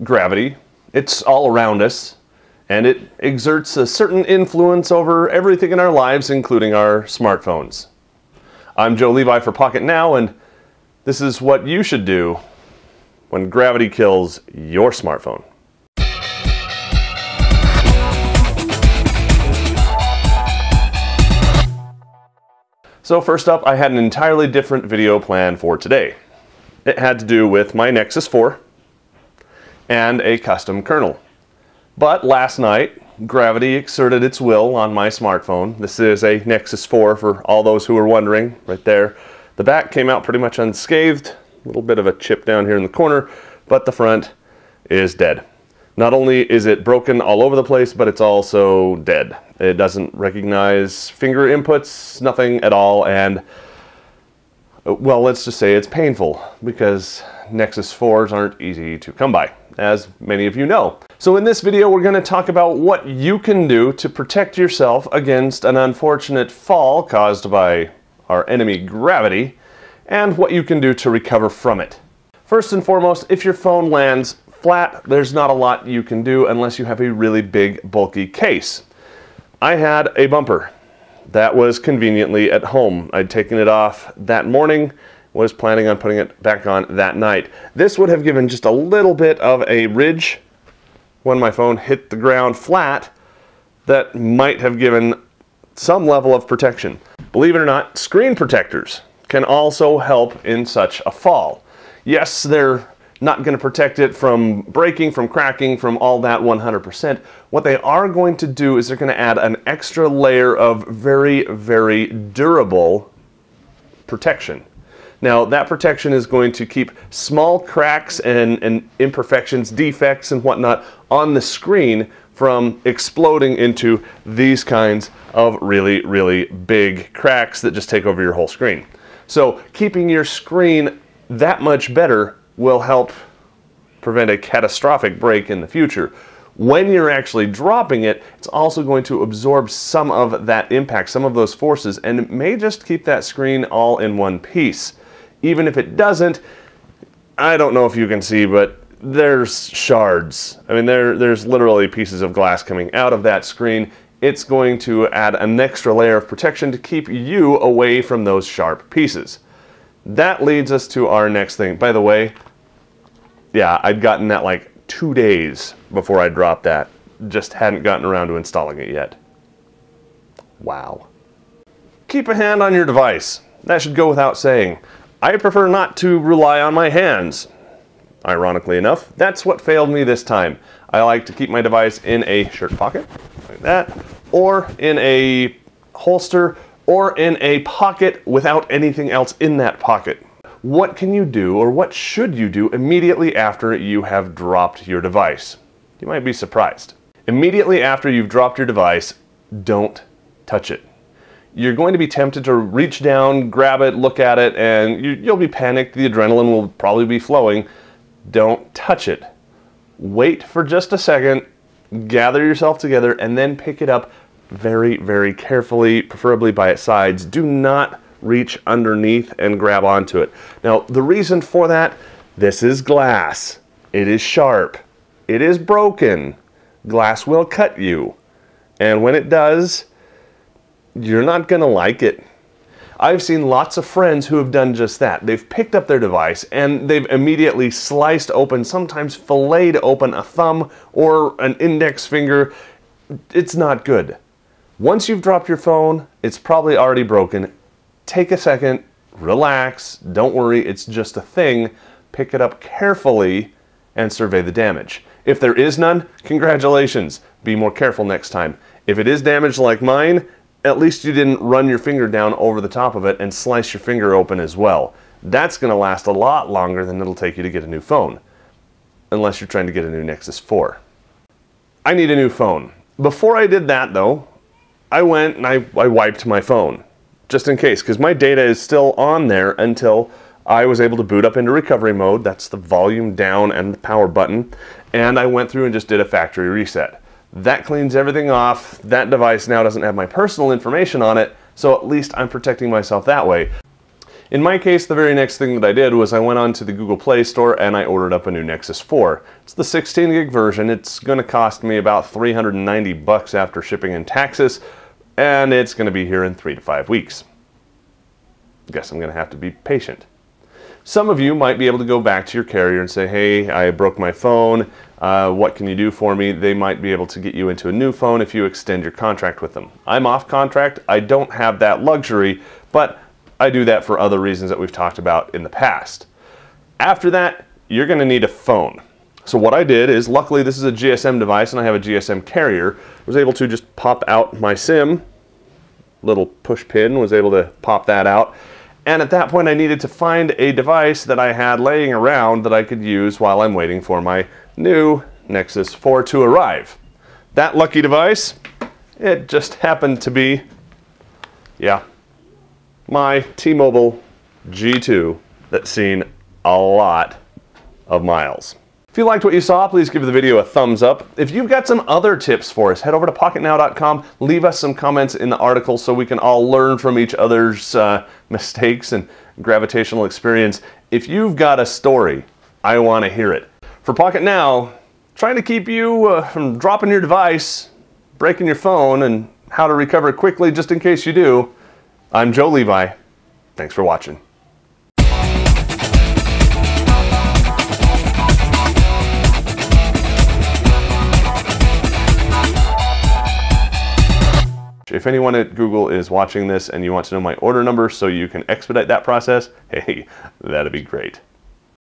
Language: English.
Gravity, it's all around us, and it exerts a certain influence over everything in our lives, including our smartphones. I'm Joe Levi for Pocket Now, and this is what you should do when gravity kills your smartphone. So first up, I had an entirely different video plan for today. It had to do with my Nexus 4 and a custom kernel. But last night, gravity exerted its will on my smartphone. This is a Nexus 4 for all those who are wondering, right there. The back came out pretty much unscathed, a little bit of a chip down here in the corner, but the front is dead. Not only is it broken all over the place, but it's also dead. It doesn't recognize finger inputs, nothing at all, and well, let's just say it's painful because Nexus 4s aren't easy to come by, as many of you know. So in this video, we're going to talk about what you can do to protect yourself against an unfortunate fall caused by our enemy gravity, and what you can do to recover from it. First and foremost, if your phone lands flat, there's not a lot you can do unless you have a really big, bulky case. I had a bumper that was conveniently at home. I'd taken it off that morning, was planning on putting it back on that night. This would have given just a little bit of a ridge when my phone hit the ground flat that might have given some level of protection. Believe it or not, screen protectors can also help in such a fall. Yes, they're not going to protect it from breaking, from cracking, from all that 100%. What they are going to do is they're going to add an extra layer of very, very durable protection. Now, that protection is going to keep small cracks and imperfections, defects and whatnot on the screen from exploding into these kinds of really, really big cracks that just take over your whole screen. So keeping your screen that much better will help prevent a catastrophic break in the future. When you're actually dropping it, it's also going to absorb some of that impact, some of those forces, and it may just keep that screen all in one piece. Even if it doesn't, I don't know if you can see, but there's shards. I mean, there's literally pieces of glass coming out of that screen. It's going to add an extra layer of protection to keep you away from those sharp pieces. That leads us to our next thing. By the way, yeah, I'd gotten that like 2 days before I dropped that. Just hadn't gotten around to installing it yet. Wow. Keep a hand on your device. That should go without saying. I prefer not to rely on my hands. Ironically enough, that's what failed me this time. I like to keep my device in a shirt pocket, like that, or in a holster, or in a pocket without anything else in that pocket. What can you do, or what should you do immediately after you have dropped your device? You might be surprised. Immediately after you've dropped your device, don't touch it. You're going to be tempted to reach down, grab it, look at it, and you'll be panicked. The adrenaline will probably be flowing. Don't touch it. Wait for just a second, gather yourself together, and then pick it up very, very carefully, preferably by its sides. Do not reach underneath and grab onto it. Now, the reason for that, this is glass. It is sharp. It is broken. Glass will cut you. And when it does, you're not going to like it. I've seen lots of friends who have done just that. They've picked up their device and they've immediately sliced open, sometimes filleted open a thumb or an index finger. It's not good. Once you've dropped your phone, it's probably already broken. Take a second, relax, don't worry, it's just a thing. Pick it up carefully and survey the damage. If there is none, congratulations. Be more careful next time. If it is damaged like mine, at least you didn't run your finger down over the top of it and slice your finger open as well. That's going to last a lot longer than it'll take you to get a new phone. Unless you're trying to get a new Nexus 4. I need a new phone. Before I did that though, I went and I wiped my phone. Just in case, because my data is still on there until I was able to boot up into recovery mode. That's the volume down and the power button. And I went through and just did a factory reset. That cleans everything off. That device now doesn't have my personal information on it, so at least I'm protecting myself that way. In my case, the very next thing that I did was I went onto the Google Play Store and I ordered up a new Nexus 4. It's the 16 gig version. It's going to cost me about $390 after shipping and taxes, and it's going to be here in 3 to 5 weeks. Guess I'm going to have to be patient. Some of you might be able to go back to your carrier and say, hey, I broke my phone. What can you do for me? They might be able to get you into a new phone if you extend your contract with them. I'm off contract. I don't have that luxury, but I do that for other reasons that we've talked about in the past. After that, you're going to need a phone. So what I did is, luckily this is a GSM device and I have a GSM carrier. I was able to just pop out my SIM, little push pin, was able to pop that out. And at that point I needed to find a device that I had laying around that I could use while I'm waiting for my new Nexus 4 to arrive. That lucky device, it just happened to be, my T-Mobile G2 that's seen a lot of miles. If you liked what you saw, please give the video a thumbs up. If you've got some other tips for us, head over to pocketnow.com, leave us some comments in the article so we can all learn from each other's mistakes and gravitational experience. If you've got a story, I want to hear it. For Pocket Now, trying to keep you from dropping your device, breaking your phone, and how to recover quickly just in case you do, I'm Joe Levi. Thanks for watching. If anyone at Google is watching this and you want to know my order number so you can expedite that process, hey, that'd be great.